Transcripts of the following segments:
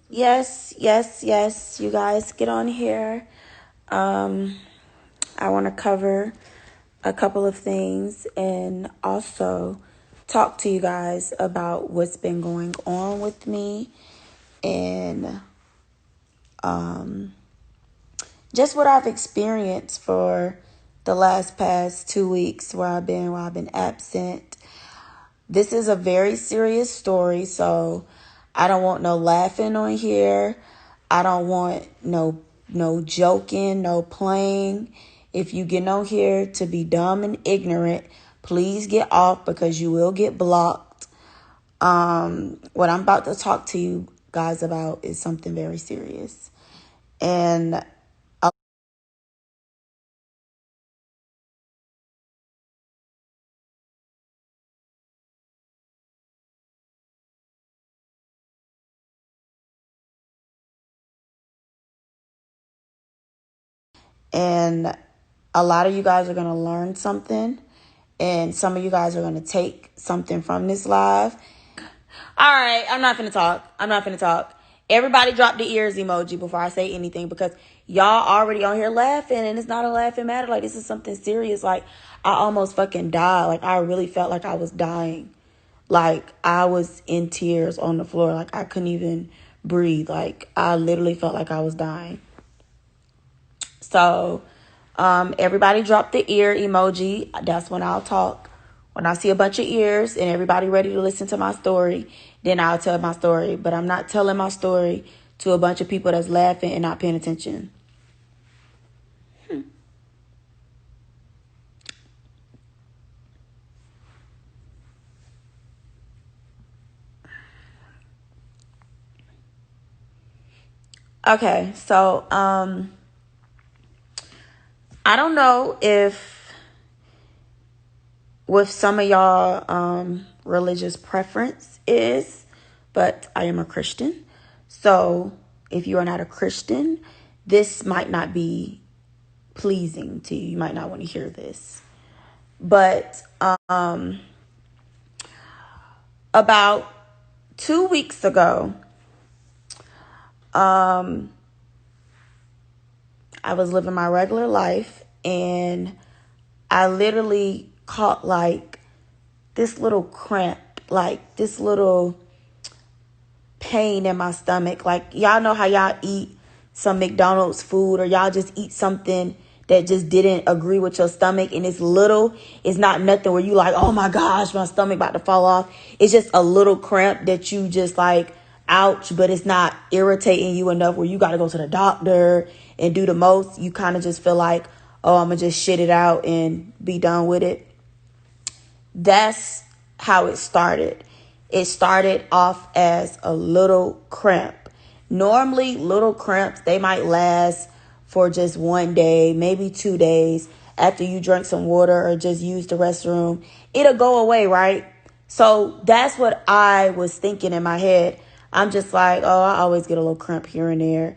Yes, yes, yes. You guys get on here. I want to cover a couple of things and also talk to you guys about what's been going on with me and just what I've experienced for the past 2 weeks where I've been absent. This is a very serious story, so I don't want no laughing on here. I don't want no joking, no playing. If you get on here to be dumb and ignorant, please get off because you will get blocked. What I'm about to talk to you guys about is something very serious. And and a lot of you guys are going to learn something, and some of you guys are going to take something from this live. All right, I'm not finna talk. Everybody drop the ears emoji before I say anything because y'all already on here laughing and it's not a laughing matter. Like, this is something serious. Like, I almost fucking died. Like, I really felt like I was dying. Like, I was in tears on the floor. Like, I couldn't even breathe. Like, I literally felt like I was dying. So, everybody drop the ear emoji. That's when I'll talk. When I see a bunch of ears and everybody ready to listen to my story, then I'll tell my story. But I'm not telling my story to a bunch of people that's laughing and not paying attention. Okay, so I don't know if with some of y'all religious preference is, but I am a Christian. So if you are not a Christian, this might not be pleasing to you. You might not want to hear this. But about 2 weeks ago, I was living my regular life and I literally caught like this little cramp, like this little pain in my stomach. Like, y'all know how y'all eat some McDonald's food or y'all just eat something that just didn't agree with your stomach and it's little. It's not nothing where you like, oh my gosh, my stomach about to fall off. It's just a little cramp that you just like, ouch, but it's not irritating you enough where you got to go to the doctor and do the most. You kind of just feel like, oh, I'm going to just shit it out and be done with it. That's how it started. It started off as a little cramp. Normally, little cramps, they might last for just 1 day, maybe 2 days. After you drink some water or just use the restroom, it'll go away, right? So that's what I was thinking in my head. I'm just like, oh, I always get a little cramp here and there.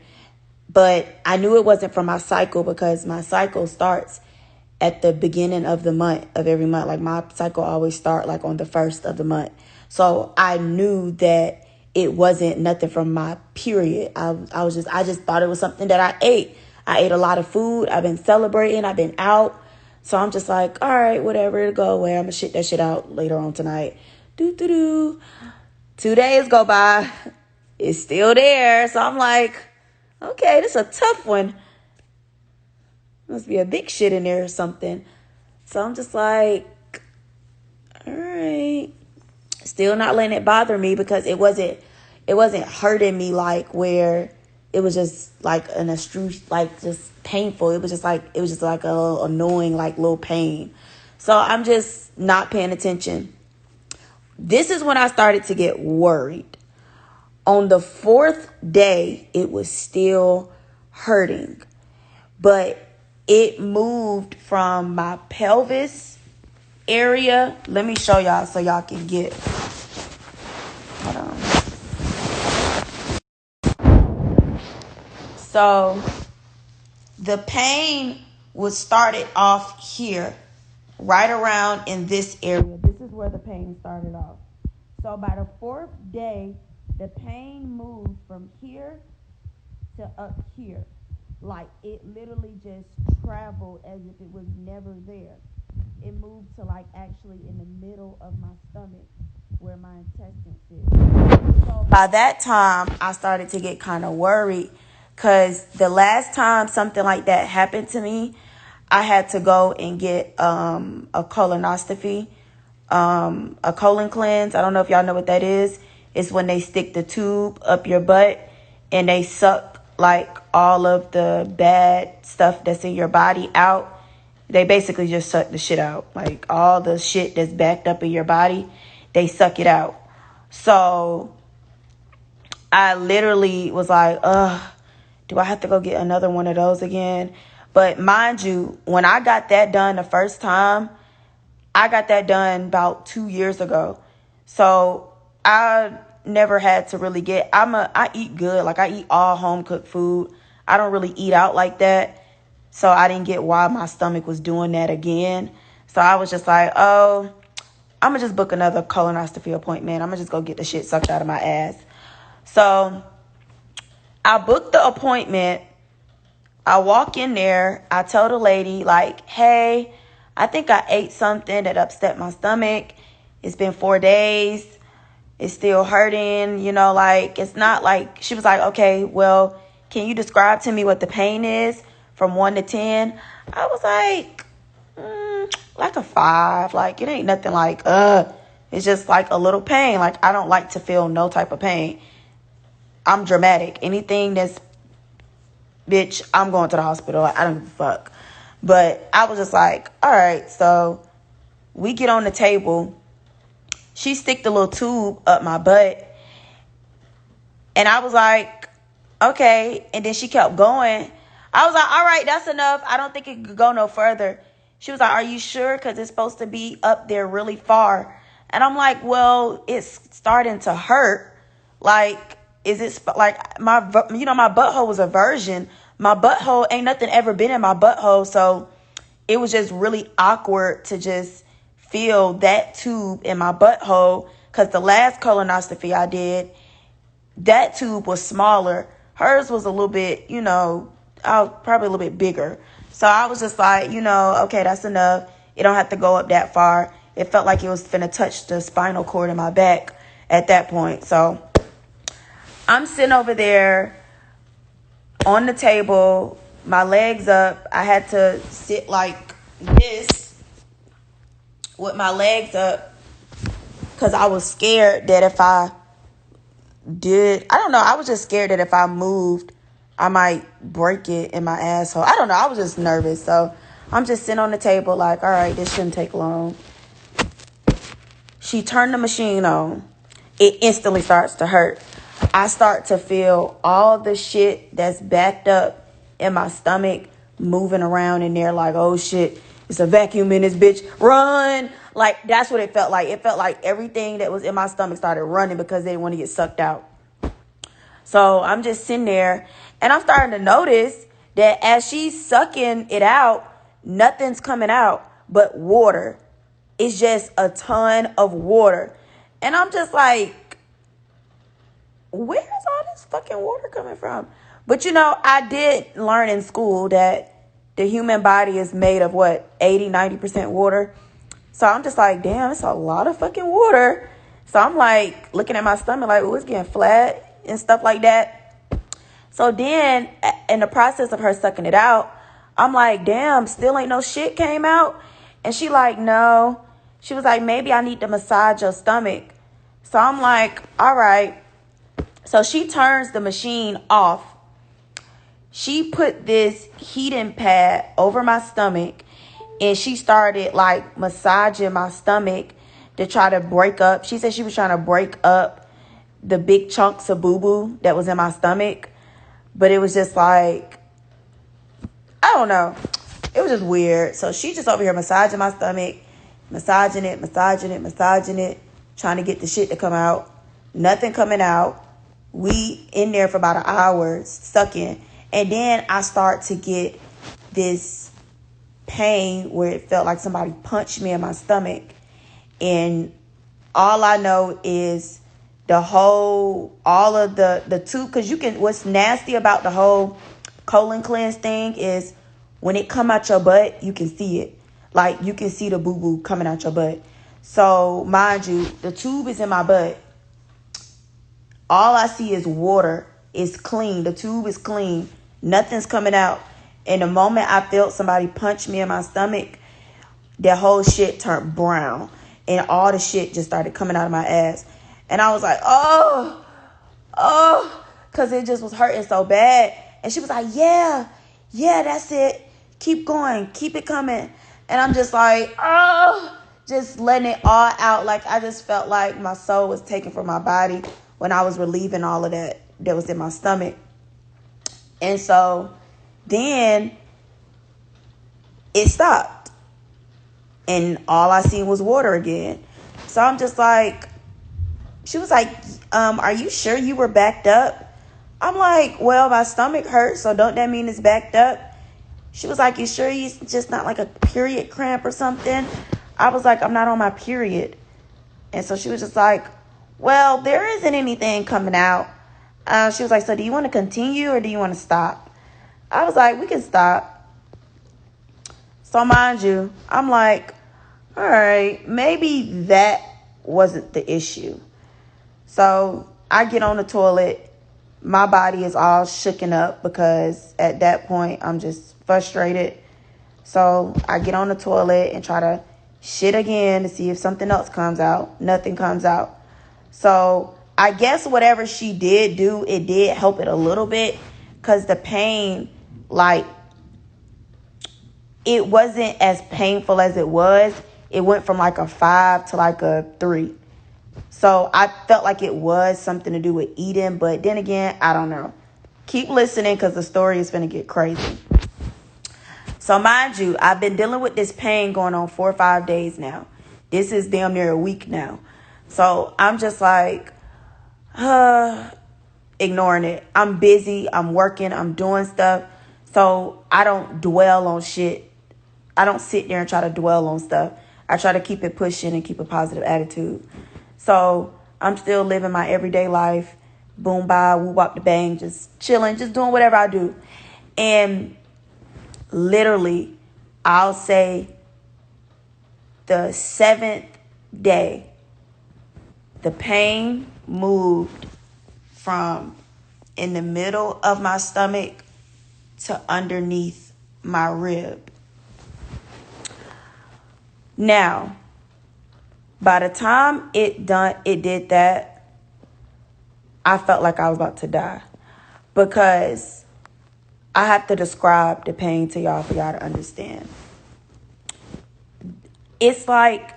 But I knew it wasn't from my cycle because my cycle starts at the beginning of the month, of every month. Like, my cycle always start like on the first of the month. So I knew that it wasn't nothing from my period. I just thought it was something that I ate. I ate a lot of food. I've been celebrating. I've been out. So I'm just like, all right, whatever, it'll go away. I'm gonna shit that shit out later on tonight. 2 days go by. It's still there. So I'm like, okay, this is a tough one. Must be a big shit in there or something. So I'm just like, all right. Still not letting it bother me because it wasn't hurting me like where it was just like an abstruse, like just painful. It was just like a little annoying, like little pain. So I'm just not paying attention. This is when I started to get worried. On the 4th day, it was still hurting, but it moved from my pelvis area. Let me show y'all so y'all can get. Hold on. So the pain was started off here, right around in this area. This is where the pain started off. So by the fourth day, the pain moved from here to up here. Like it literally just traveled as if it was never there. It moved to like actually in the middle of my stomach where my intestines sit. So by that time, I started to get kind of worried because the last time something like that happened to me, I had to go and get a colonoscopy, a colon cleanse. I don't know if y'all know what that is. It's when they stick the tube up your butt and they suck like all of the bad stuff that's in your body out. They basically just suck the shit out. Like all the shit that's backed up in your body, they suck it out. So I literally was like, do I have to go get another one of those again? But mind you, when I got that done the first time, I got that done about 2 years ago. So I never had to really I eat good. Like I eat all home cooked food. I don't really eat out like that. So I didn't get why my stomach was doing that again. So I was just like, oh, I'm going to just book another colonoscopy appointment. I'm going to just go get the shit sucked out of my ass. So I booked the appointment. I walk in there. I tell the lady like, hey, I think I ate something that upset my stomach. It's been 4 days. It's still hurting, like it's not like, she was like, okay, well, can you describe to me what the pain is from 1 to 10? I was like a 5. Like it ain't nothing like, it's just like a little pain. Like I don't like to feel no type of pain. I'm dramatic. Anything that's, bitch, I'm going to the hospital. Like, I don't give a fuck. But I was just like, all right, so we get on the table. She sticked the little tube up my butt. And I was like, okay. And then she kept going. I was like, all right, that's enough. I don't think it could go no further. She was like, are you sure? Because it's supposed to be up there really far. And I'm like, well, it's starting to hurt. Like, is it like my butthole was a virgin. My butthole ain't nothing ever been in my butthole. So it was just really awkward to just feel that tube in my butthole. Because the last colonoscopy I did, that tube was smaller. Hers was a little bit, probably a little bit bigger. So I was just like, okay, that's enough. It don't have to go up that far. It felt like it was finna touch the spinal cord in my back at that point. So I'm sitting over there on the table, my legs up. I had to sit like this with my legs up because I was scared that if I was just scared that if I moved, I might break it in my asshole. I don't know. I was just nervous. So I'm just sitting on the table like, all right, this shouldn't take long. She turned the machine on. It instantly starts to hurt. I start to feel all the shit that's backed up in my stomach moving around in there like, oh shit, it's a vacuum in this bitch. Run. Like, that's what it felt like. It felt like everything that was in my stomach started running because they didn't want to get sucked out. So I'm just sitting there and I'm starting to notice that as she's sucking it out, nothing's coming out but water. It's just a ton of water. And I'm just like, where is all this fucking water coming from? But I did learn in school that the human body is made of 80-90% water. So I'm just like, damn, it's a lot of fucking water. So I'm like looking at my stomach like, oh, it's getting flat and stuff like that. So then in the process of her sucking it out, I'm like, damn, still ain't no shit came out. And she like, no. She was like, maybe I need to massage your stomach. So I'm like, all right. So she turns the machine off. She put this heating pad over my stomach and she started like massaging my stomach to try to break up. She said she was trying to break up the big chunks of boo-boo that was in my stomach. But it was just like, I don't know. It was just weird. So she just over here massaging my stomach, massaging it, trying to get the shit to come out. Nothing coming out. We in there for about an hour sucking. And then I start to get this pain where it felt like somebody punched me in my stomach. And All I know is all of the tube, because what's nasty about the whole colon cleanse thing is when it come out your butt, you can see it. Like, you can see the boo-boo coming out your butt. So, mind you, the tube is in my butt. All I see is water. It's clean. The tube is clean. Nothing's coming out. And the moment I felt somebody punch me in my stomach, that whole shit turned brown. And all the shit just started coming out of my ass. And I was like, oh, because it just was hurting so bad. And she was like, yeah, that's it. Keep going. Keep it coming. And I'm just like, oh, just letting it all out. Like, I just felt like my soul was taken from my body when I was relieving all of that was in my stomach. And so then it stopped. And all I seen was water again. So I'm just like, she was like, are you sure you were backed up? I'm like, well, my stomach hurts, so don't that mean it's backed up? She was like, you sure it's just not like a period cramp or something? I was like, I'm not on my period. And so she was just like, well, there isn't anything coming out. She was like, so do you want to continue or do you want to stop? I was like, we can stop. So mind you, I'm like, all right, maybe that wasn't the issue. So I get on the toilet. My body is all shooken up because at that point I'm just frustrated. So I get on the toilet and try to shit again to see if something else comes out. Nothing comes out. So I guess whatever she did do, it did help it a little bit, because the pain, like, it wasn't as painful as it was. It went from like a 5 to like a 3. So I felt like it was something to do with eating. But then again, I don't know. Keep listening because the story is going to get crazy. So mind you, I've been dealing with this pain going on 4 or 5 days now. This is damn near a week now. So I'm just like, ignoring it. I'm busy. I'm working. I'm doing stuff. So I don't dwell on shit. I don't sit there and try to dwell on stuff. I try to keep it pushing and keep a positive attitude. So I'm still living my everyday life. Boom, bye, woo, wop, the bang, just chilling, just doing whatever I do. And literally, I'll say the 7th day, the pain moved from in the middle of my stomach to underneath my rib. Now, by the time it did that, I felt like I was about to die, because I have to describe the pain to y'all for y'all to understand. It's like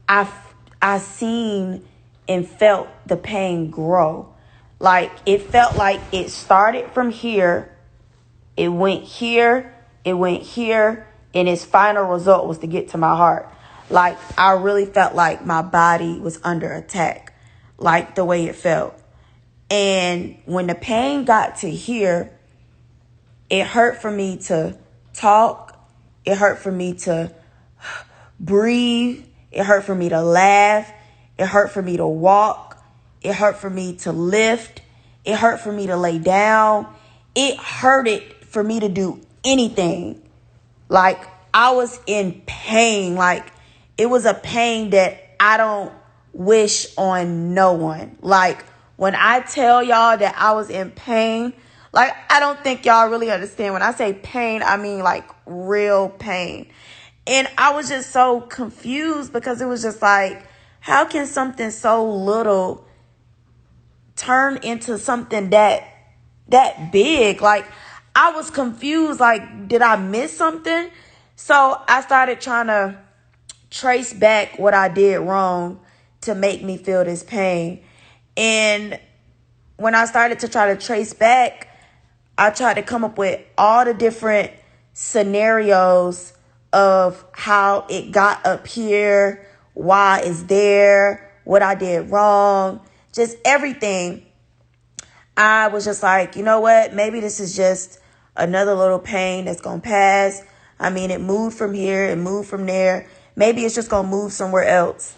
I seen and felt the pain grow. Like, it felt like it started from here, it went here, and its final result was to get to my heart. Like, I really felt like my body was under attack, like the way it felt. And when the pain got to here, it hurt for me to talk. It hurt for me to breathe. It hurt for me to laugh. It hurt for me to walk. It hurt for me to lift. It hurt for me to lay down. It hurted for me to do anything. Like, I was in pain. Like, it was a pain that I don't wish on no one. Like, when I tell y'all that I was in pain, like, I don't think y'all really understand. When I say pain, I mean like real pain. And I was just so confused, because it was just like, how can something so little turn into something that big? Like, I was confused. Like, did I miss something? So I started trying to trace back what I did wrong to make me feel this pain. And when I started to try to trace back, I tried to come up with all the different scenarios of how it got up here, why it's there, what I did wrong, just everything. I was just like, you know what? Maybe this is just another little pain that's going to pass. I mean, it moved from here, it moved from there. Maybe it's just going to move somewhere else.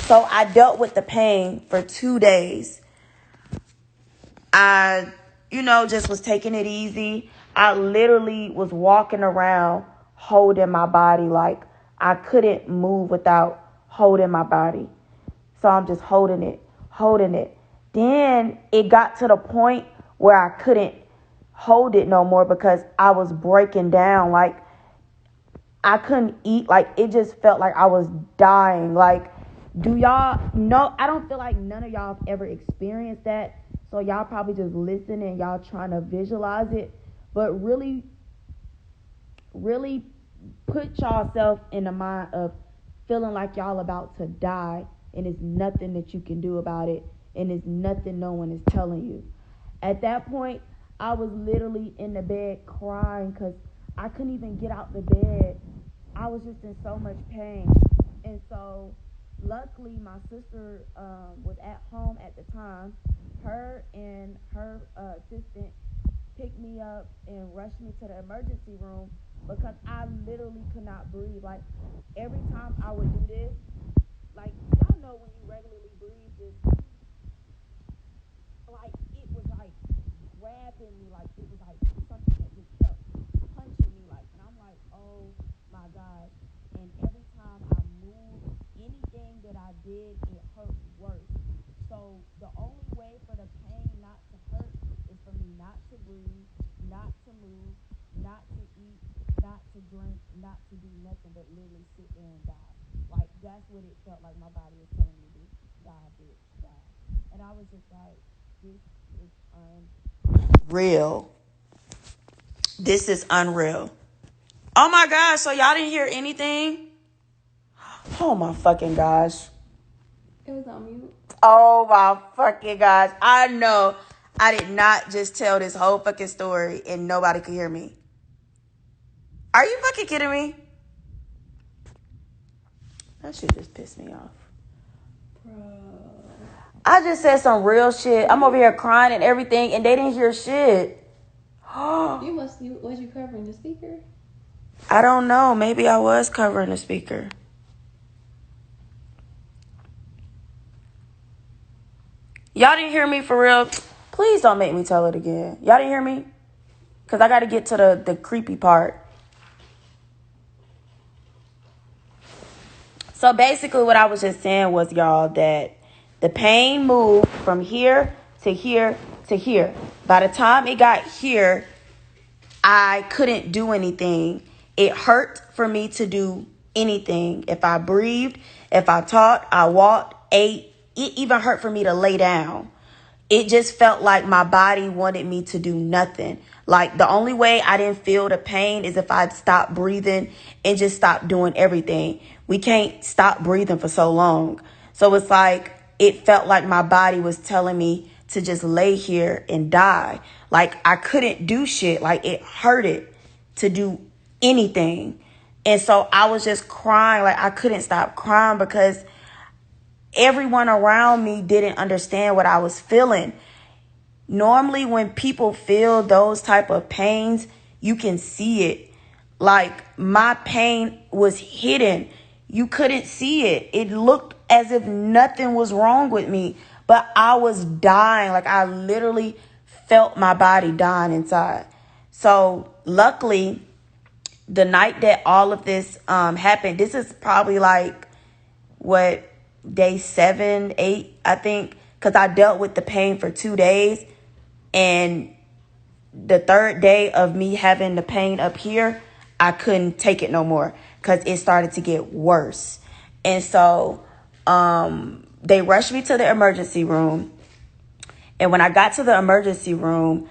So I dealt with the pain for 2 days. I, just was taking it easy. I literally was walking around holding my body. Like, I couldn't move without holding my body. So I'm just holding it, holding it. Then it got to the point where I couldn't hold it no more because I was breaking down. Like, I couldn't eat. Like, it just felt like I was dying. Like, do y'all know? I don't feel like none of y'all have ever experienced that. So y'all probably just listen and y'all trying to visualize it. But really, really put yourself in the mind of feeling like y'all about to die and there's nothing that you can do about it and there's nothing no one is telling you. At that point, I was literally in the bed crying because I couldn't even get out the bed. I was just in so much pain. And so luckily my sister was at home at the time. Her and her assistant picked me up and rushed me to the emergency room because I literally could not breathe. Like, every time I would do this, like, y'all know when you regularly breathe, just like, it was like grabbing me, like it was like something that just kept punching me, like, and I'm like, oh my God. And every time I moved, anything that I did, it hurt worse. So the only way for the pain not to hurt is for me not to breathe, not to move, not to eat, not to drink, not to do nothing but literally sit there and die. Like, that's what it felt like my body was telling me to do. Die, bitch, die. And I was just like, this is unreal. This is unreal. Oh my gosh, so y'all didn't hear anything? Oh my fucking gosh. It was on mute. Oh my fucking gosh. I know I did not just tell this whole fucking story and nobody could hear me. Are you fucking kidding me? That shit just pissed me off. Bro. I just said some real shit. I'm over here crying and everything and they didn't hear shit. Was you covering the speaker? I don't know. Maybe I was covering the speaker. Y'all didn't hear me for real? Please don't make me tell it again. Y'all didn't hear me? Because I got to get to the creepy part. So basically what I was just saying was, y'all, that the pain moved from here to here to here. By the time it got here, I couldn't do anything. It hurt for me to do anything. If I breathed, if I talked, I walked, ate, it even hurt for me to lay down. It just felt like my body wanted me to do nothing. Like, the only way I didn't feel the pain is if I'd stop breathing and just stop doing everything. We can't stop breathing for so long. So it's like, it felt like my body was telling me to just lay here and die. Like, I couldn't do shit. Like, it hurted to do anything. And so I was just crying. Like, I couldn't stop crying because everyone around me didn't understand what I was feeling. Normally, when people feel those type of pains, you can see it. Like, my pain was hidden. You couldn't see it. It looked as if nothing was wrong with me, but I was dying. Like, I literally felt my body dying inside. So luckily, the night that all of this happened, this is probably like, what, day 7, 8, I think, because I dealt with the pain for 2 days. And the third day of me having the pain up here, I couldn't take it no more because it started to get worse. And so they rushed me to the emergency room. And when I got to the emergency room,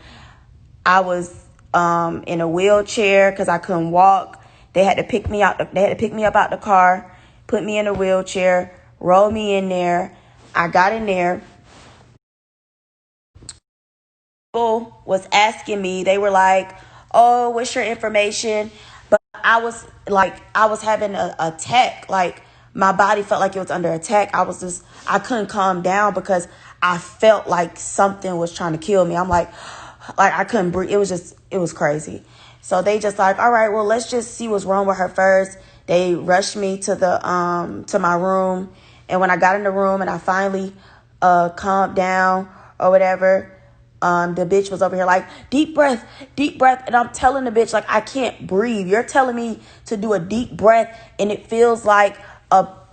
I was in a wheelchair because I couldn't walk. They had to pick me out. They had to pick me up out the car, put me in a wheelchair, roll me in there. I got in there. People was asking me, they were like, oh, what's your information? But I was having a attack. Like, my body felt like it was under attack. I couldn't calm down because I felt like something was trying to kill me. I'm like I couldn't breathe. It was crazy. So they just like, all right, well, let's just see what's wrong with her first. They rushed me to my room. And when I got in the room and I finally calmed down or whatever, the bitch was over here like, deep breath. And I'm telling the bitch, like, I can't breathe. You're telling me to do a deep breath and it feels like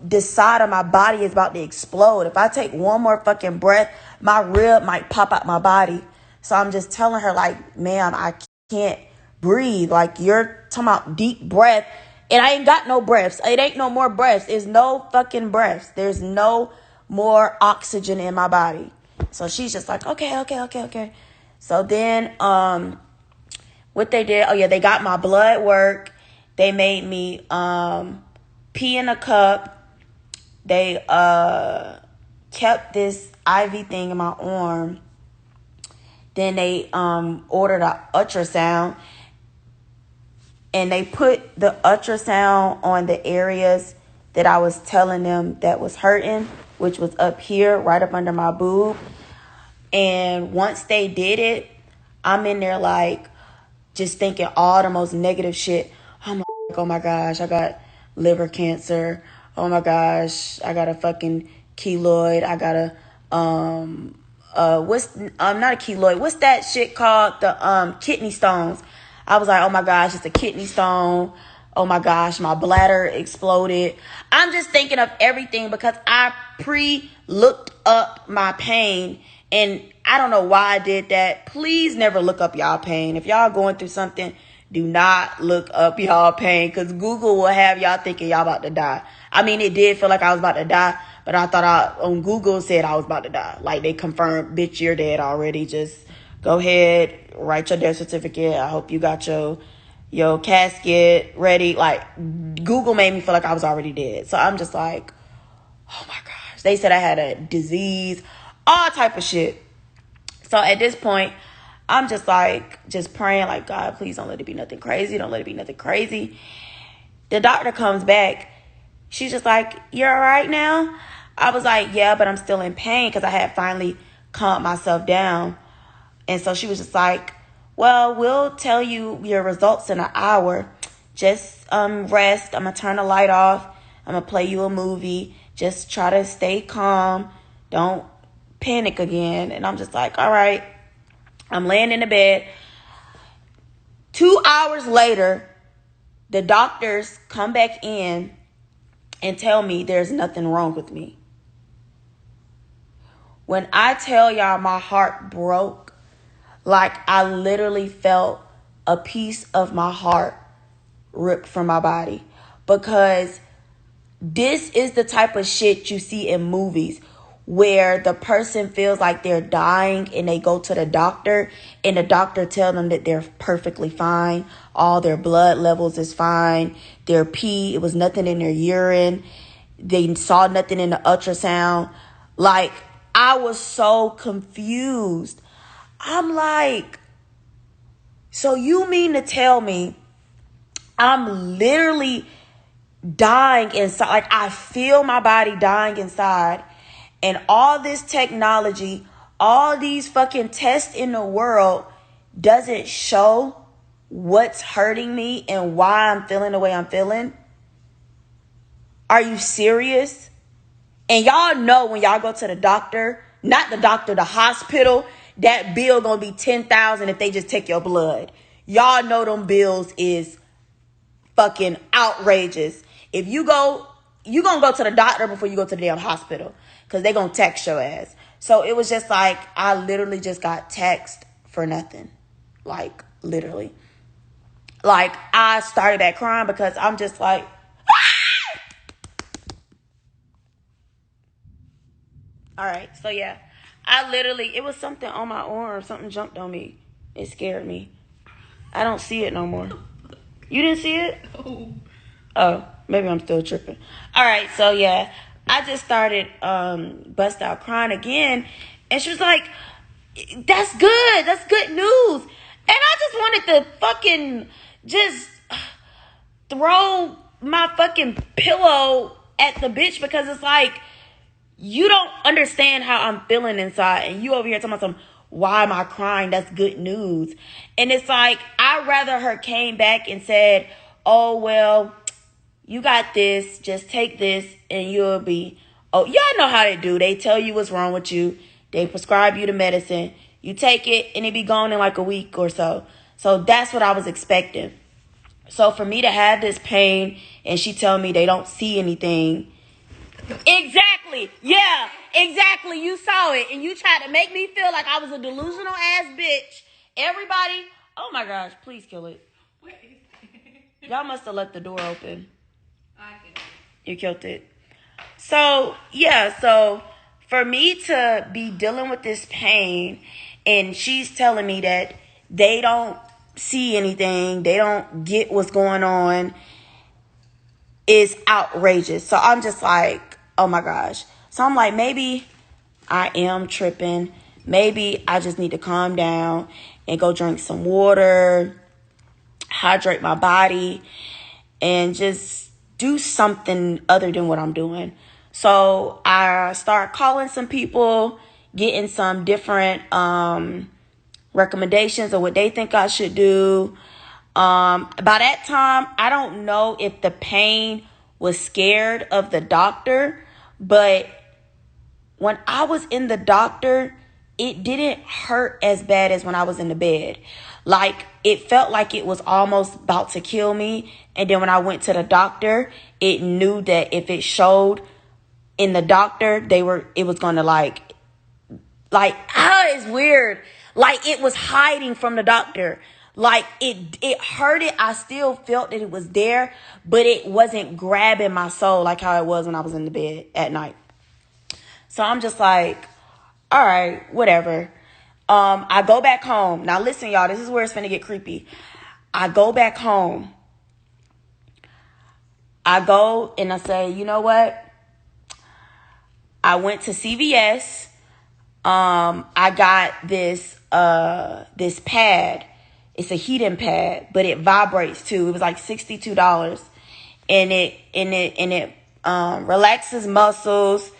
this side of my body is about to explode. If I take one more fucking breath, my rib might pop out my body. So I'm just telling her, like, ma'am, I can't breathe. Like, you're talking about deep breath and I ain't got no breaths. It ain't no more breaths. There's no fucking breaths. There's no more oxygen in my body. So she's just like, okay. So then what they did, they got my blood work. They made me pee in a cup. They kept this IV thing in my arm. Then they ordered an ultrasound. And they put the ultrasound on the areas that I was telling them that was hurting, which was up here, right up under my boob. And once they did it, I'm in there like just thinking all the most negative shit. I'm like, oh my gosh, I got liver cancer. Oh my gosh, I got a fucking keloid. I got a not a keloid. What's that shit called? The kidney stones. I was like, oh my gosh, it's a kidney stone. Oh my gosh, my bladder exploded. I'm just thinking of everything because I looked up my pain. And I don't know why I did that. Please never look up y'all pain. If y'all going through something, do not look up y'all pain. Because Google will have y'all thinking y'all about to die. I mean, it did feel like I was about to die. But I thought on Google said I was about to die. Like they confirmed, bitch, you're dead already. Just go ahead, write your death certificate. I hope you got your casket ready. Like Google made me feel like I was already dead. So I'm just like, oh my gosh. They said I had a disease, all type of shit. So at this point, I'm just praying like, God, please don't let it be nothing crazy. Don't let it be nothing crazy. The doctor comes back. She's just like, you're all right now? I was like, yeah, but I'm still in pain because I had finally calmed myself down. And so she was just like, well, we'll tell you your results in an hour. Just rest. I'm going to turn the light off. I'm going to play you a movie. Just try to stay calm. Don't panic again. And I'm just like, all right. I'm laying in the bed. 2 hours later, the doctors come back in and tell me there's nothing wrong with me. When I tell y'all my heart broke, like I literally felt a piece of my heart ripped from my body. Because this is the type of shit you see in movies where the person feels like they're dying and they go to the doctor and the doctor tells them that they're perfectly fine. All their blood levels is fine. Their pee, it was nothing in their urine. They saw nothing in the ultrasound. Like, I was so confused. I'm like, so you mean to tell me I'm literally dying inside? Like, I feel my body dying inside. And all this technology, all these fucking tests in the world doesn't show what's hurting me and why I'm feeling the way I'm feeling? Are you serious? And y'all know when y'all go to the doctor, not the doctor, the hospital, that bill gonna be $10,000 if they just take your blood. Y'all know them bills is fucking outrageous. If you gonna go to the doctor before you go to the damn hospital. Because they gonna text your ass. So it was just like, I literally just got text for nothing. Like, literally. Like, I started back crying because I'm just like, ah! All right, so yeah. It was something on my arm. Something jumped on me. It scared me. I don't see it no more. You didn't see it? No. Oh, maybe I'm still tripping. All right, so yeah. I just started bust out crying again. And she was like, that's good. That's good news. And I just wanted to fucking just throw my fucking pillow at the bitch because it's like, you don't understand how I'm feeling inside. And you over here talking about some, why am I crying? That's good news. And it's like, I'd rather her came back and said, oh, well, you got this, just take this and you'll be Oh, y'all know how they do. They tell you what's wrong with you. They prescribe you the medicine. You take it and it be gone in like a week or so. So that's what I was expecting. So for me to have this pain and she tell me they don't see anything. Exactly. Yeah, exactly. You saw it and you tried to make me feel like I was a delusional ass bitch. Everybody, oh my gosh, please kill it. Y'all must have left the door open. I killed it. You killed it. So, yeah, so for me to be dealing with this pain and she's telling me that they don't see anything, they don't get what's going on, is outrageous. So I'm just like, oh my gosh. So I'm like, maybe I am tripping. Maybe I just need to calm down and go drink some water, hydrate my body, and just do something other than what I'm doing. So I start calling some people, getting some different recommendations of what they think I should do. By that time, I don't know if the pain was scared of the doctor, but when I was in the doctor, it didn't hurt as bad as when I was in the bed. Like, it felt like it was almost about to kill me. And then when I went to the doctor, it knew that if it showed in the doctor, it was going to it's weird. Like, it was hiding from the doctor. Like, it hurt it. I still felt that it was there, but it wasn't grabbing my soul like how it was when I was in the bed at night. So I'm just like, all right, whatever. I go back home. Now listen, y'all, this is where it's finna get creepy. I go back home. I go and I say, you know what? I went to CVS. I got this pad. It's a heating pad, but it vibrates too. It was like $62. And it relaxes muscles.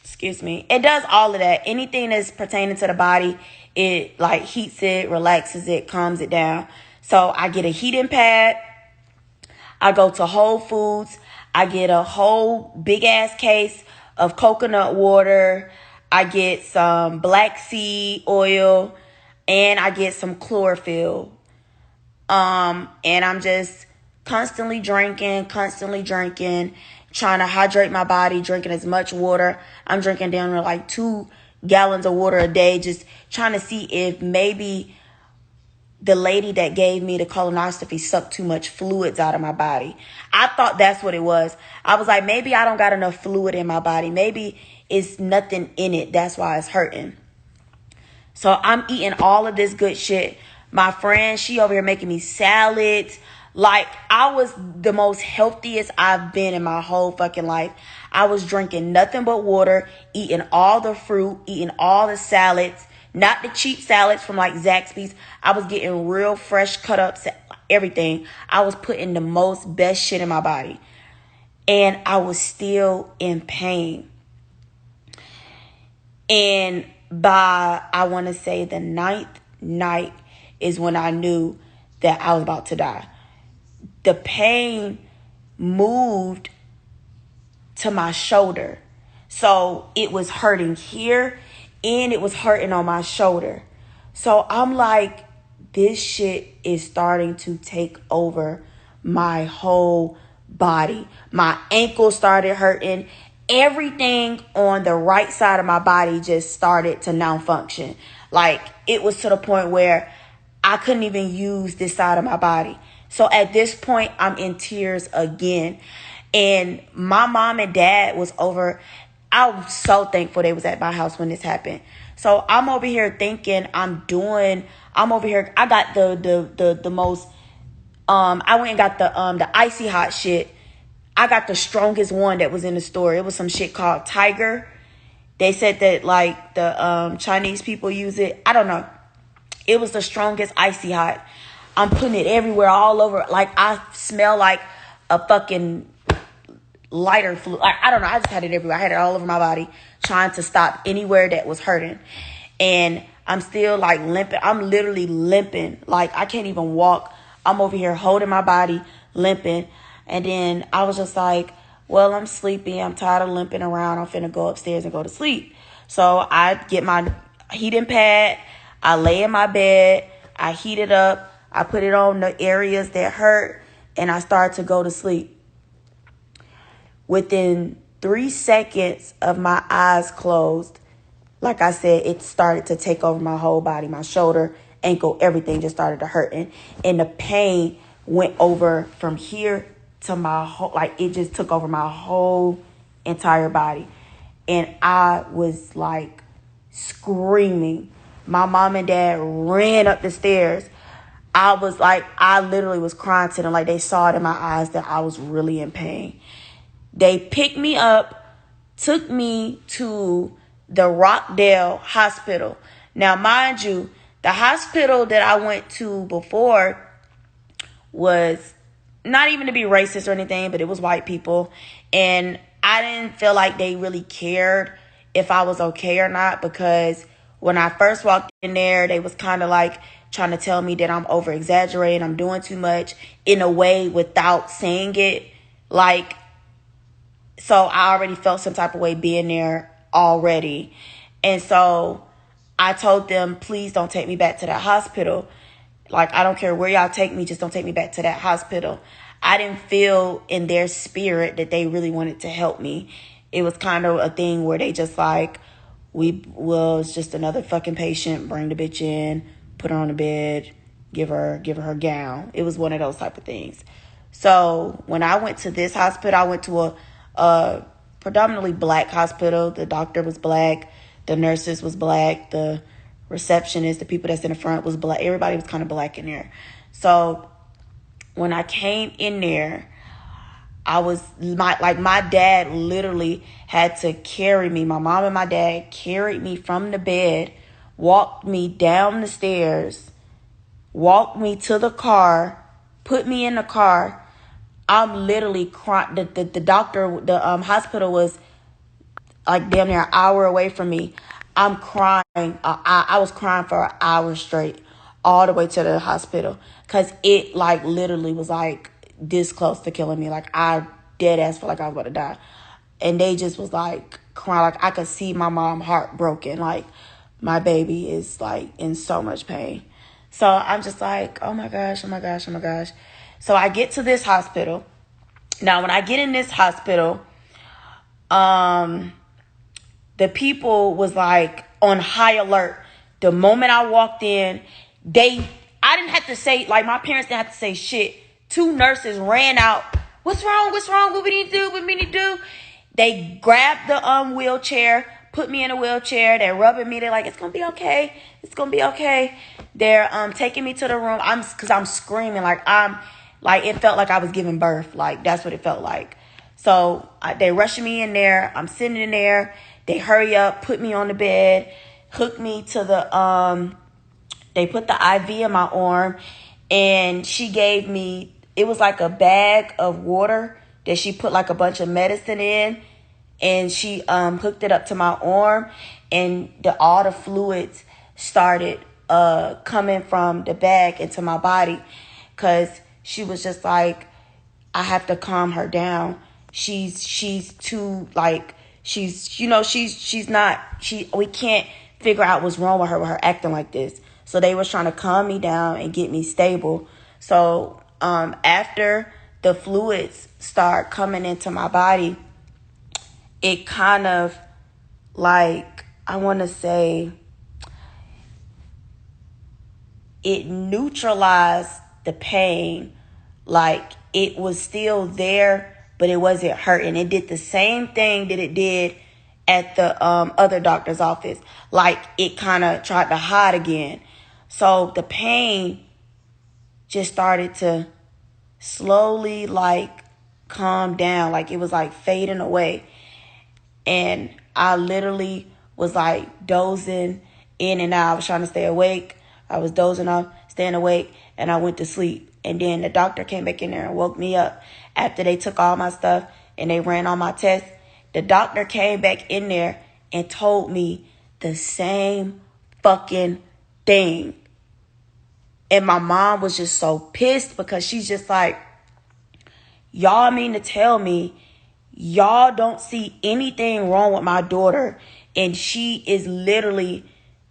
Excuse me. It does all of that. Anything that's pertaining to the body, it like heats it, relaxes it, calms it down. So I get a heating pad. I go to Whole Foods. I get a whole big ass case of coconut water. I get some black seed oil and I get some chlorophyll. And I'm just constantly drinking, trying to hydrate my body, drinking as much water. I'm drinking down to like 2 gallons of water a day, just trying to see if maybe the lady that gave me the colonoscopy sucked too much fluids out of my body. I thought that's what it was. I was like, maybe I don't got enough fluid in my body. Maybe it's nothing in it. That's why it's hurting. So I'm eating all of this good shit. My friend, she over here making me salads. Like, I was the most healthiest I've been in my whole fucking life. I was drinking nothing but water, eating all the fruit, eating all the salads, not the cheap salads from like Zaxby's. I was getting real fresh cut up, everything. I was putting the most best shit in my body. And I was still in pain. And by, I want to say the 9th night is when I knew that I was about to die. The pain moved to my shoulder. So it was hurting here and it was hurting on my shoulder. So I'm like, this shit is starting to take over my whole body. My ankle started hurting. Everything on the right side of my body just started to malfunction. Like, it was to the point where I couldn't even use this side of my body. So at this point, I'm in tears again. And my mom and dad was over. I was so thankful they was at my house when this happened. So I'm over here thinking I got the most, I went and got the icy hot shit. I got the strongest one that was in the store. It was some shit called Tiger. They said that like the Chinese people use it. I don't know. It was the strongest icy hot. I'm putting it everywhere, all over. Like, I smell like a fucking lighter fluid. Like, I don't know. I just had it everywhere. I had it all over my body, trying to stop anywhere that was hurting. And I'm still like limping. I'm literally limping. Like, I can't even walk. I'm over here holding my body, limping. And then I was just like, Well, I'm sleepy. I'm tired of limping around. I'm finna go upstairs and go to sleep. So I get my heating pad. I lay in my bed. I heat it up. I put it on the areas that hurt. And I start to go to sleep. Within 3 seconds of my eyes closed, like I said, it started to take over my whole body. My shoulder, ankle, everything just started to hurt. And the pain went over from here to my whole, like it just took over my whole entire body. And I was like screaming. My mom and dad ran up the stairs. I literally was crying to them. Like they saw it in my eyes that I was really in pain. They picked me up, took me to the Rockdale Hospital. Now, mind you, the hospital that I went to before was not even to be racist or anything, but it was white people. And I didn't feel like they really cared if I was okay or not, because when I first walked in there, they was kind of like trying to tell me that I'm over exaggerating, I'm doing too much in a way without saying it. Like, so I already felt some type of way being there already. And so I told them, please don't take me back to that hospital. Like, I don't care where y'all take me, just don't take me back to that hospital. I didn't feel in their spirit that they really wanted to help me. It was kind of a thing where they just like, it's just another fucking patient, bring the bitch in, put her on the bed, give her her gown. It was one of those type of things. So when I went to this hospital, I went to a predominantly black hospital. The doctor was black. The nurses was black. The receptionist, the people that's in the front was black. Everybody was kind of black in there. So when I came in there, my dad literally had to carry me. My mom and my dad carried me from the bed, walked me down the stairs, walked me to the car, put me in the car. I'm literally crying. The hospital was like damn near an hour away from me. I'm crying. I was crying for an hour straight, all the way to the hospital, because it like literally was like this close to killing me. Like I dead ass felt like I was about to die. And they just was like crying. Like I could see my mom heartbroken. Like my baby is like in so much pain. So I'm just like, oh my gosh, oh my gosh, oh my gosh. So I get to this hospital. Now when I get in this hospital, the people was like on high alert. The moment I walked in, I didn't have to say, like my parents didn't have to say shit. 2 nurses ran out. What's wrong? What's wrong? What we need to do? What we need to do? They grabbed the wheelchair, put me in a wheelchair. They're rubbing me. They're like, it's gonna be okay. It's gonna be okay. They're taking me to the room. Cause I'm screaming like it felt like I was giving birth. Like that's what it felt like. So they rushing me in there. I'm sitting in there. They hurry up, put me on the bed, hook me to they put the IV in my arm, and she gave me, it was like a bag of water that she put like a bunch of medicine in, and she hooked it up to my arm, and all the fluids started coming from the bag into my body, because she was just like, I have to calm her down. She's too like, we can't figure out what's wrong with her acting like this. So they was trying to calm me down and get me stable. So after the fluids start coming into my body, it kind of like, I want to say, it neutralized the pain. Like it was still there, but it wasn't hurting. It did the same thing that it did at the other doctor's office. Like it kind of tried to hide again. So the pain just started to slowly like calm down. Like it was like fading away. And I literally was like dozing in and out. I was trying to stay awake. I was dozing off, staying awake, and I went to sleep. And then the doctor came back in there and woke me up after they took all my stuff and they ran all my tests. The doctor came back in there and told me the same fucking thing. And my mom was just so pissed, because she's just like, y'all mean to tell me y'all don't see anything wrong with my daughter, and she is literally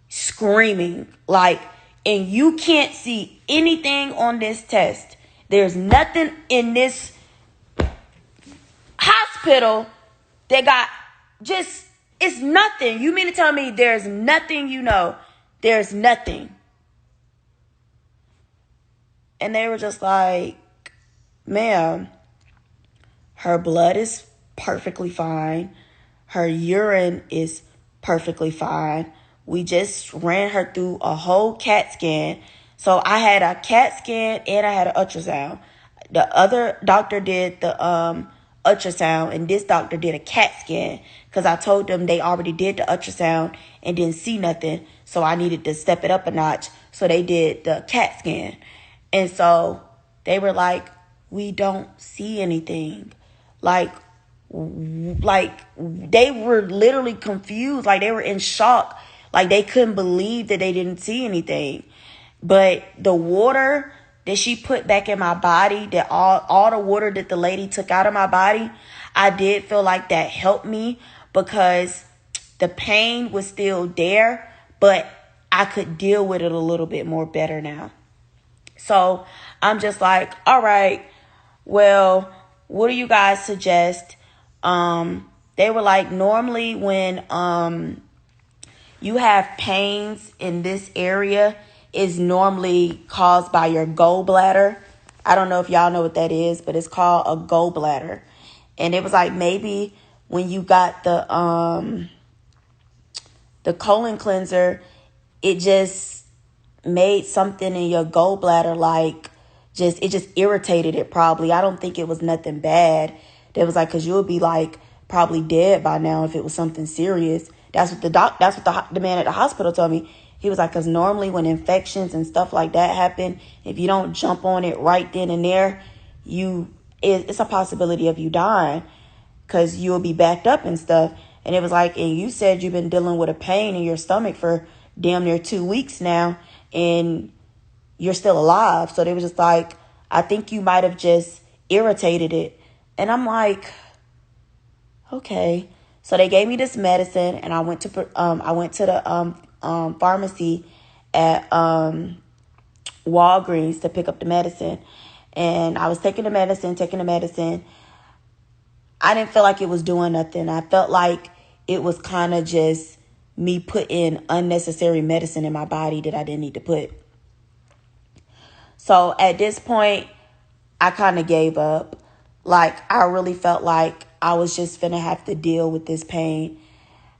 screaming, like, and you can't see anything on this test. There's nothing in this hospital that got just, it's nothing. You mean to tell me there's nothing, there's nothing. And they were just like, ma'am, her blood is perfectly fine. Her urine is perfectly fine. We just ran her through a whole CAT scan. So I had a CAT scan and I had an ultrasound. The other doctor did the ultrasound, and this doctor did a CAT scan because I told them they already did the ultrasound and didn't see nothing. So I needed to step it up a notch. So they did the CAT scan. And so they were like, we don't see anything. Like they were literally confused. Like they were in shock. Like they couldn't believe that they didn't see anything. But the water that she put back in my body, that all the water that the lady took out of my body, I did feel like that helped me because the pain was still there, but I could deal with it a little bit more better now. So I'm just like, all right, well, what do you guys suggest? They were like, normally when you have pains in this area, is normally caused by your gallbladder. I don't know if y'all know what that is, but it's called a gallbladder. And it was like maybe when you got the colon cleanser, it just made something in your gallbladder like it just irritated it probably. I don't think it was nothing bad. That was like, cause you'll be like probably dead by now if it was something serious. That's what the man at the hospital told me. He was like, cause normally when infections and stuff like that happen, if you don't jump on it right then and there, it's a possibility of you dying cause you'll be backed up and stuff. And it was like, and you said you've been dealing with a pain in your stomach for damn near 2 weeks now, and you're still alive. So they was just like, I think you might have just irritated it. And I'm like, okay. So they gave me this medicine, and I went to the pharmacy at Walgreens to pick up the medicine. And I was taking the medicine. I didn't feel like it was doing nothing. I felt like it was kind of just me putting unnecessary medicine in my body that I didn't need to put. So at this point, I kind of gave up. Like, I really felt like I was just finna have to deal with this pain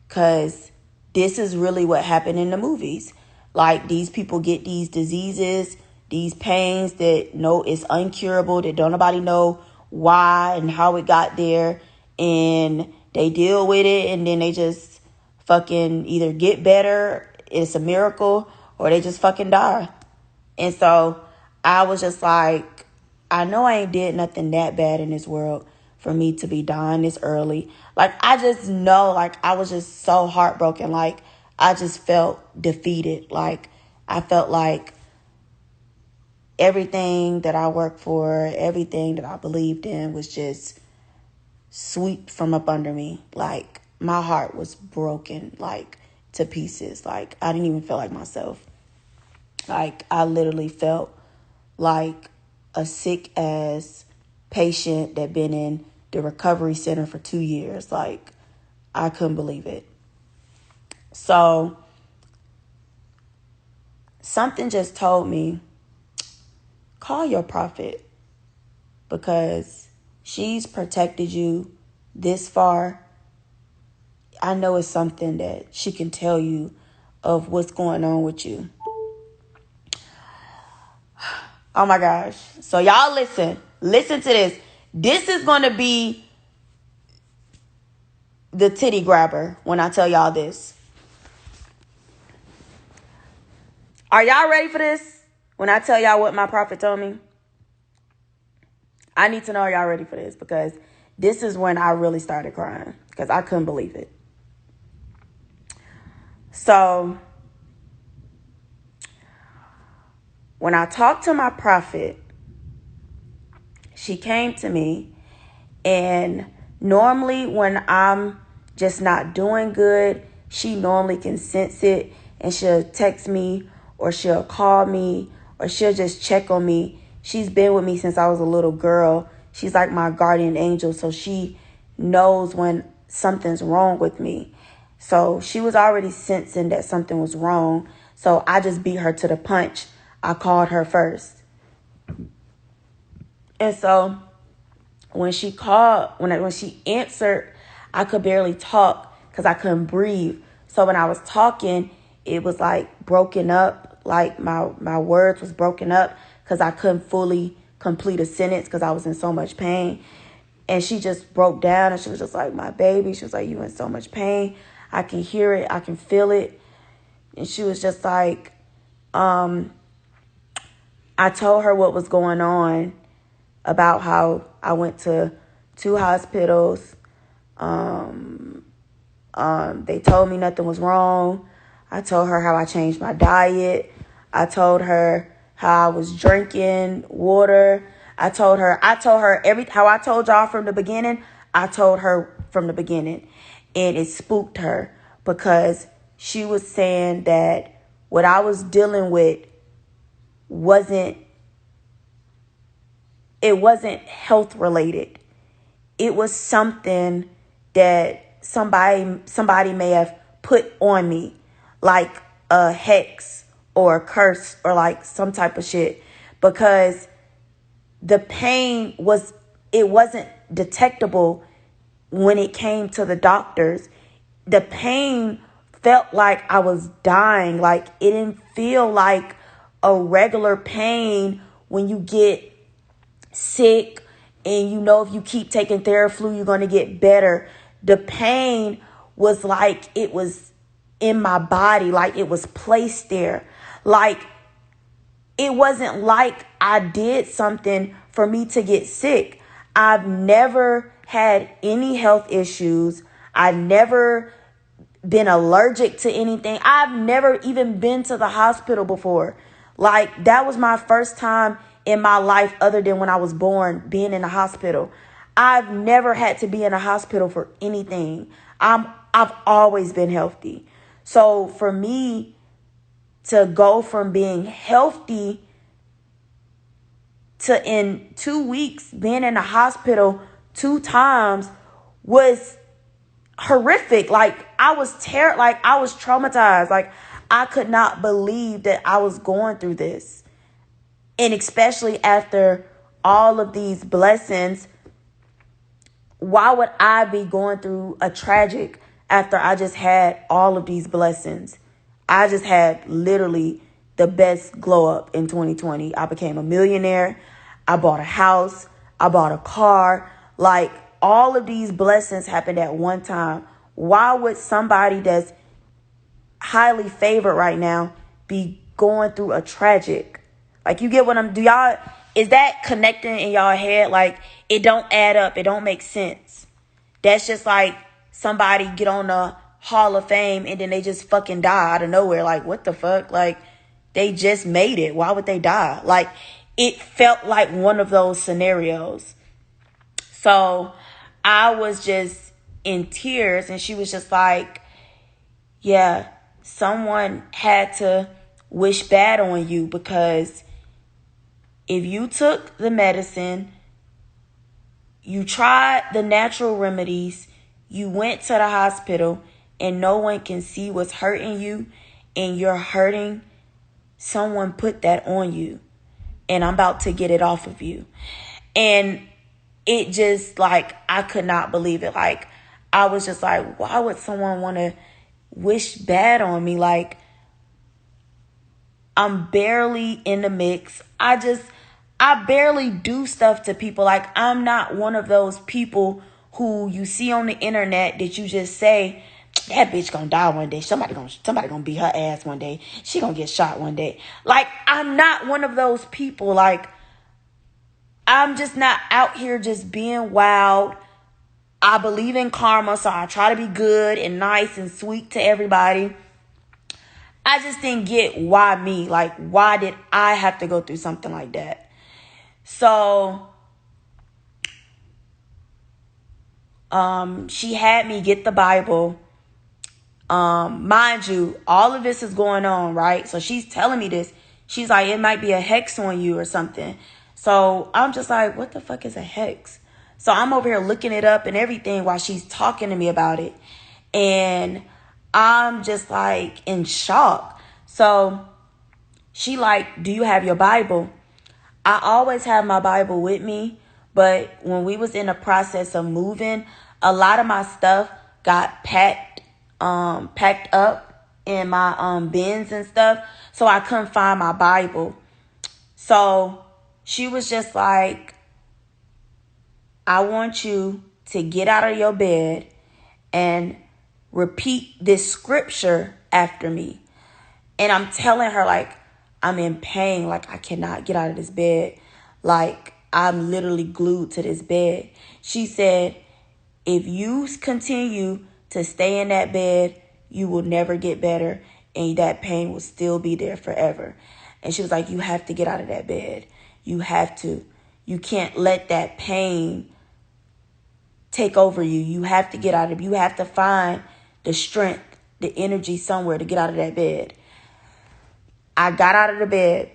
because this is really what happened in the movies. Like, these people get these diseases, these pains that it's uncurable, that don't nobody know why and how it got there, and they deal with it, and then they just fucking either get better, it's a miracle, or they just fucking die. And so I was just like, I know I ain't did nothing that bad in this world for me to be dying this early. Like, I just know, like, I was just so heartbroken. Like, I just felt defeated. Like, I felt like everything that I worked for, everything that I believed in was just swept from up under me. Like, my heart was broken, like, to pieces. Like, I didn't even feel like myself. Like, I literally felt like a sick ass patient that been in the recovery center for 2 years. Like, I couldn't believe it. So something just told me, call your prophet, because she's protected you this far. I know it's something that she can tell you of what's going on with you. Oh my gosh. So y'all listen to this. This is going to be the titty grabber when I tell y'all this. Are y'all ready for this? When I tell y'all what my prophet told me? I need to know, are y'all ready for this? Because this is when I really started crying, because I couldn't believe it. So when I talked to my prophet, she came to me, and Normally, when I'm just not doing good, she normally can sense it, and she'll text me, or she'll call me, or she'll just check on me. She's been with me since I was a little girl. She's like my guardian angel, so she knows when something's wrong with me. So she was already sensing that something was wrong. So I just beat her to the punch. I called her first. And so when she called, when she answered, I could barely talk because I couldn't breathe. So when I was talking, it was like broken up, like my words was broken up because I couldn't fully complete a sentence because I was in so much pain. And she just broke down, and she was just like, my baby. She was like, you in so much pain. I can hear it. I can feel it. And she was just like, I told her what was going on, about how I went to 2 hospitals. They told me nothing was wrong. I told her how I changed my diet. I told her how I was drinking water. I told her how I told y'all from the beginning. I told her from the beginning, and it spooked her because she was saying that what I was dealing with wasn't health related. It was something that somebody may have put on me, like a hex or a curse or like some type of shit, because the pain wasn't detectable when it came to the doctors. The pain felt like I was dying. Like, it didn't feel like a regular pain when you get sick and you know if you keep taking Theraflu you're going to get better. The pain was like it was in my body, like it was placed there. Like, it wasn't like I did something for me to get sick. I've never had any health issues. I've never been allergic to anything. I've never even been to the hospital before. Like, that was my first time in my life, other than when I was born, being in a hospital. I've never had to be in a hospital for anything. I've always been healthy. So for me to go from being healthy to in 2 weeks being in the hospital 2 times was horrific. Like, I was like I was traumatized. Like, I could not believe that I was going through this. And especially after all of these blessings, why would I be going through a tragic after I just had all of these blessings? I just had literally the best glow up in 2020. I became a millionaire. I bought a house. I bought a car. Like, all of these blessings happened at one time. Why would somebody that's highly favored right now be going through a tragic? Like, you get what is that connecting in y'all head? Like, it don't add up. It don't make sense. That's just like somebody get on the Hall of Fame and then they just fucking die out of nowhere. Like, what the fuck? Like, they just made it. Why would they die? Like, it felt like one of those scenarios. So I was just in tears, and she was just like, yeah, someone had to wish bad on you, because if you took the medicine, you tried the natural remedies, you went to the hospital, and no one can see what's hurting you, and you're hurting, someone put that on you, and I'm about to get it off of you. And it just, like, I could not believe it. Like, I was just like, why would someone want to wish bad on me? Like, I'm barely in the mix. I barely do stuff to people. Like, I'm not one of those people who you see on the internet that you just say, that bitch gonna die one day. Somebody gonna beat her ass one day. She gonna get shot one day. Like, I'm not one of those people. Like, I'm just not out here just being wild. I believe in karma, so I try to be good and nice and sweet to everybody. I just didn't get why me. Like, why did I have to go through something like that? So, She had me get the Bible. Mind you, all of this is going on, right? So she's telling me this. She's like, it might be a hex on you or something. So I'm just like, what the fuck is a hex? So I'm over here looking it up and everything while she's talking to me about it. And I'm just like in shock. So she like, do you have your Bible? I always have my Bible with me. But when we was in the process of moving, a lot of my stuff got packed up in my bins and stuff. So I couldn't find my Bible. So she was just like, I want you to get out of your bed and repeat this scripture after me. And I'm telling her, like, I'm in pain. Like, I cannot get out of this bed. Like, I'm literally glued to this bed. She said, if you continue to stay in that bed, you will never get better. And that pain will still be there forever. And she was like, you have to get out of that bed. You have to. You can't let that pain take over you. You have to get out of it. You have to find the strength, the energy somewhere to get out of that bed. I got out of the bed,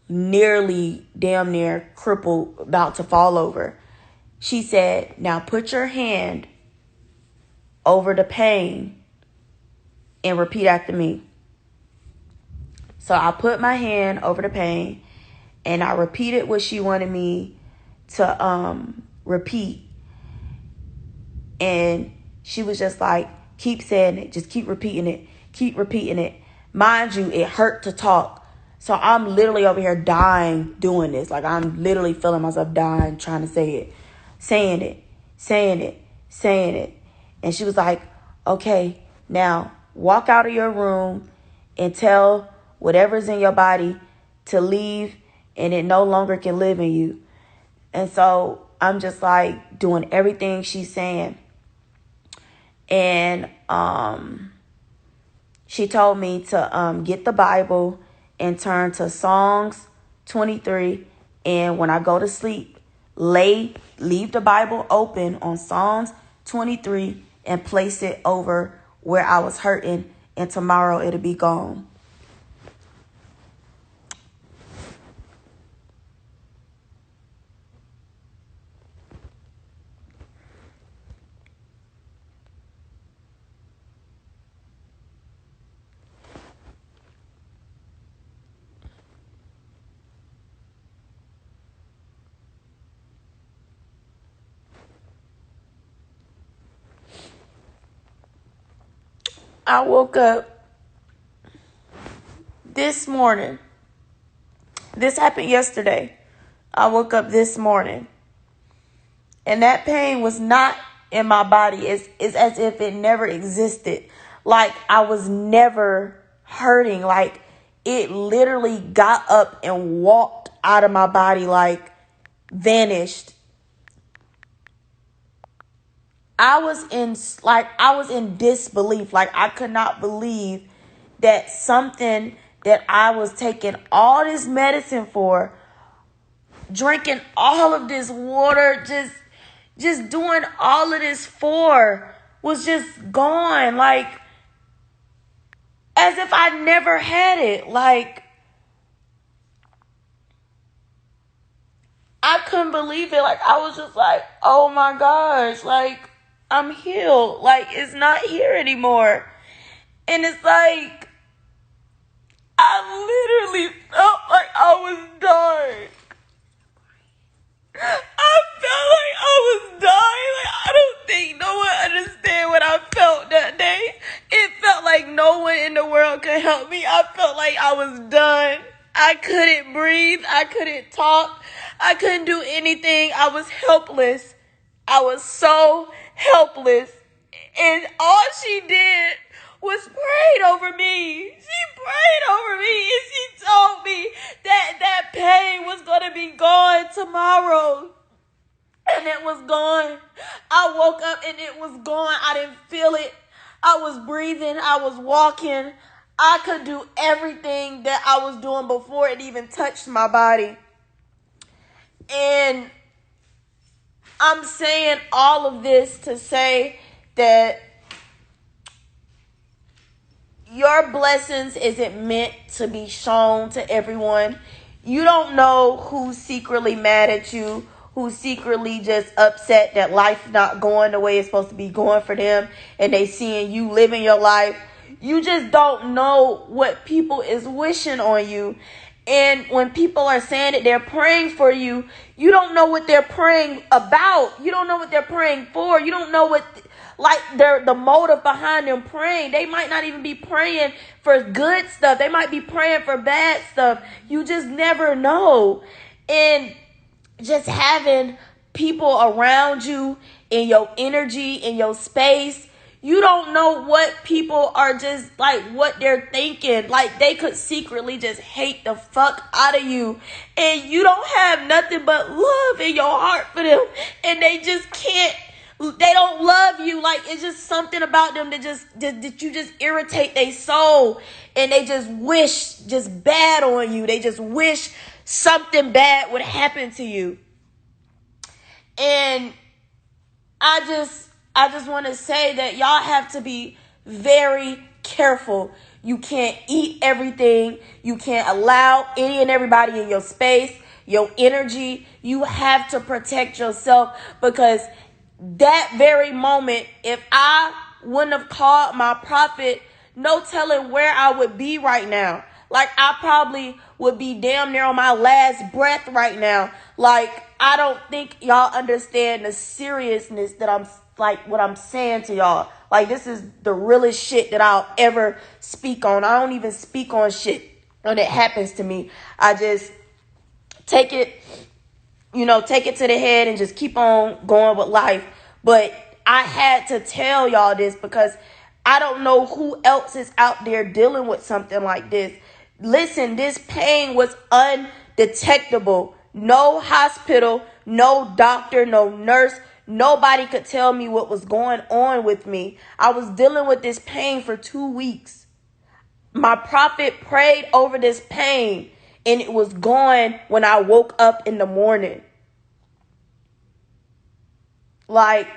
nearly, damn near crippled, about to fall over. She said, now put your hand over the pain and repeat after me. So I put my hand over the pain and I repeated what she wanted me to repeat. And she was just like, keep saying it. Just keep repeating it. Keep repeating it. Mind you, it hurt to talk. So I'm literally over here dying doing this. Like, I'm literally feeling myself dying trying to say it. Saying it. Saying it. Saying it. And she was like, okay, now walk out of your room and tell whatever's in your body to leave and it no longer can live in you. And so I'm just like doing everything she's saying. And she told me to get the Bible and turn to Psalms 23. And when I go to sleep, leave the Bible open on Psalms 23 and place it over where I was hurting. And tomorrow it'll be gone. I woke up this morning. This happened yesterday. I woke up this morning. And that pain was not in my body. It's as if it never existed. Like, I was never hurting. Like, it literally got up and walked out of my body, like, vanished. I was in disbelief. Like, I could not believe that something that I was taking all this medicine for, drinking all of this water, just doing all of this for, was just gone. Like, as if I never had it. Like, I couldn't believe it. Like, I was just like, oh my gosh, like, I'm healed. Like, it's not here anymore. And it's like, I literally felt like I was dying. I felt like I was dying. Like, I don't think no one understand what I felt that day. It felt like no one in the world could help me. I felt like I was done. I couldn't breathe. I couldn't talk. I couldn't do anything. I was helpless. I was so helpless. And all she did was prayed over me. She prayed over me and she told me that pain was going to be gone tomorrow. And it was gone. I woke up and it was gone. I didn't feel it. I was breathing. I was walking. I could do everything that I was doing before it even touched my body. And I'm saying all of this to say that your blessings isn't meant to be shown to everyone. You don't know who's secretly mad at you, who's secretly just upset that life's not going the way it's supposed to be going for them, and they seeing you living your life. You just don't know what people is wishing on you. And when people are saying that they're praying for you, you don't know what they're praying about. You don't know what they're praying for. You don't know what, like, the motive behind them praying. They might not even be praying for good stuff. They might be praying for bad stuff. You just never know. And just having people around you in your energy, in your space, you don't know what people are just like, what they're thinking. Like, they could secretly just hate the fuck out of you, and you don't have nothing but love in your heart for them, and they just can't, they don't love you. Like, it's just something about them that you just irritate their soul, and they just wish just bad on you. They just wish something bad would happen to you. And I just want to say that y'all have to be very careful. You can't eat everything. You can't allow any and everybody in your space, your energy. You have to protect yourself, because that very moment, if I wouldn't have called my prophet, no telling where I would be right now. Like, I probably would be damn near on my last breath right now. Like, I don't think y'all understand the seriousness that I'm, like, what I'm saying to y'all. Like, this is the realest shit that I'll ever speak on. I don't even speak on shit when it happens to me. I just take it, take it to the head and just keep on going with life. But I had to tell y'all this because I don't know who else is out there dealing with something like this. Listen, this pain was undetectable. No hospital, no doctor, no nurse. Nobody could tell me what was going on with me. I was dealing with this pain for 2 weeks. My prophet prayed over this pain, and it was gone when I woke up in the morning. Like,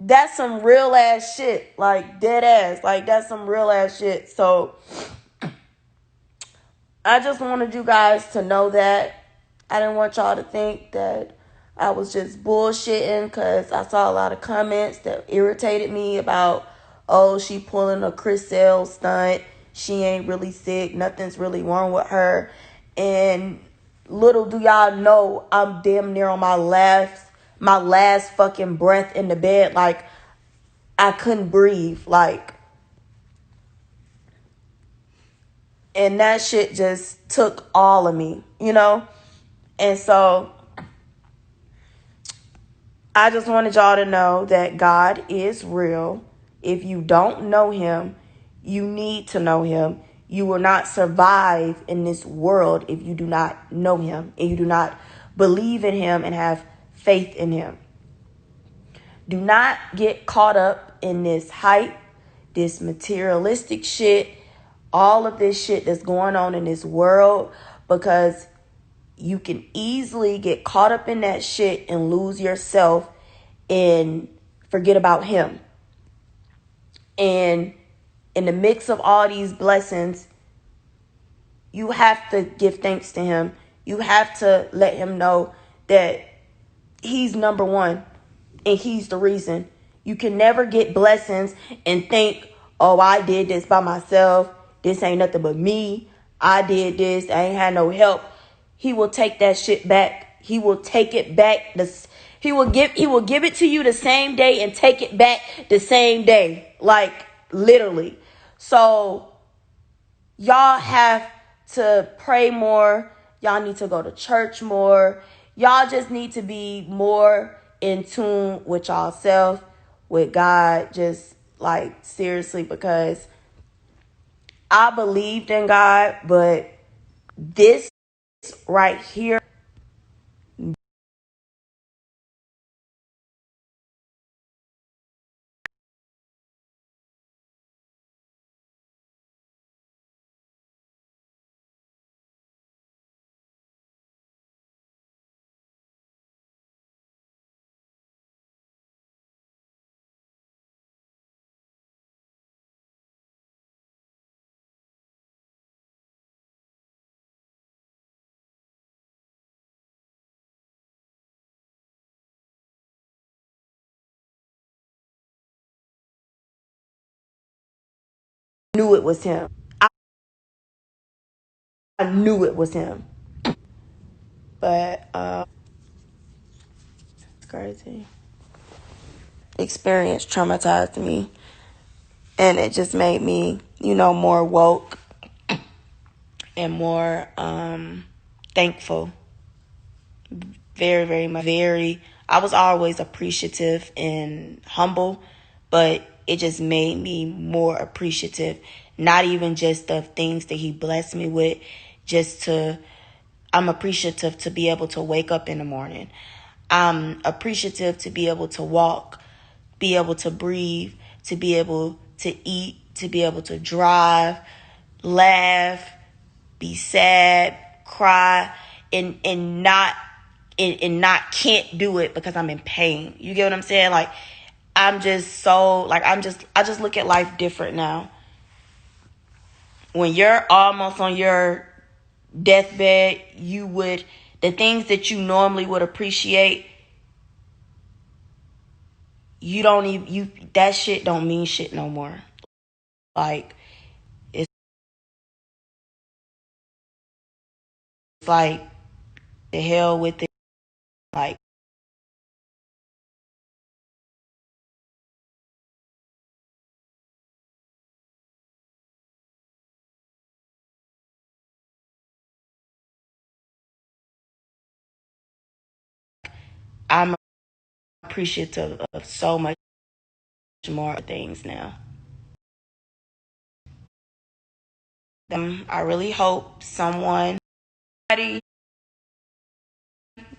that's some real ass shit. Like, dead ass. Like, that's some real ass shit. So, I just wanted you guys to know that. I didn't want y'all to think that I was just bullshitting, because I saw a lot of comments that irritated me about, oh, she pulling a Chris Sale stunt. She ain't really sick. Nothing's really wrong with her. And little do y'all know, I'm damn near on my last fucking breath in the bed. Like, I couldn't breathe. Like, and that shit just took all of me, And so I just wanted y'all to know that God is real. If you don't know him, you need to know him. You will not survive in this world if you do not know him and you do not believe in him and have faith in him. Do not get caught up in this hype, this materialistic shit, all of this shit that's going on in this world, because you can easily get caught up in that shit and lose yourself and forget about him. And in the mix of all these blessings, you have to give thanks to him. You have to let him know that he's number one and he's the reason. You can never get blessings and think, oh, I did this by myself. This ain't nothing but me. I did this. I ain't had no help. He will take that shit back. He will take it back. He will give it to you the same day and take it back the same day. Like, literally. So y'all have to pray more. Y'all need to go to church more. Y'all just need to be more in tune with y'allself, with God. Just, like, seriously, because I believed in God, but this right here knew it was him. I knew it was him. But it's crazy. Experience traumatized me, and it just made me, more woke and more thankful. Very, very much. I was always appreciative and humble, but it just made me more appreciative. Not even just the things that he blessed me with, I'm appreciative to be able to wake up in the morning. I'm appreciative to be able to walk, be able to breathe, to be able to eat, to be able to drive, laugh, be sad, cry, and not can't do it because I'm in pain. You get what I'm saying? Like, I'm just so like I just look at life different now. When you're almost on your deathbed, the things that you normally would appreciate, you don't even that shit don't mean shit no more. Like, it's like the hell with it. Like, I'm appreciative of so much more things now. I really hope somebody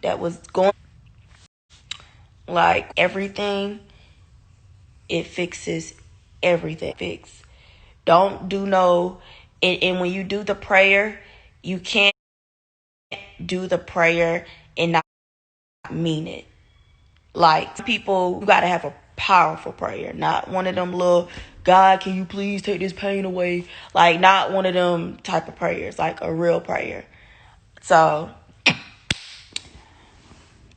that was going like everything, it fixes everything. Don't do no, and when you do the prayer, you can't do the prayer and not mean it. Like, people, you gotta have a powerful prayer, not one of them little, God, can you please take this pain away? Like, not one of them type of prayers, like a real prayer. So,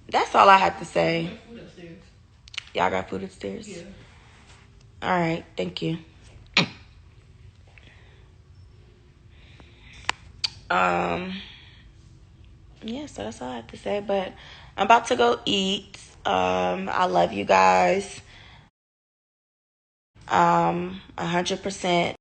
that's all I have to say. Y'all got food upstairs? Yeah. All right, thank you. Yeah, so that's all I have to say. But I'm about to go eat. I love you guys. 100%.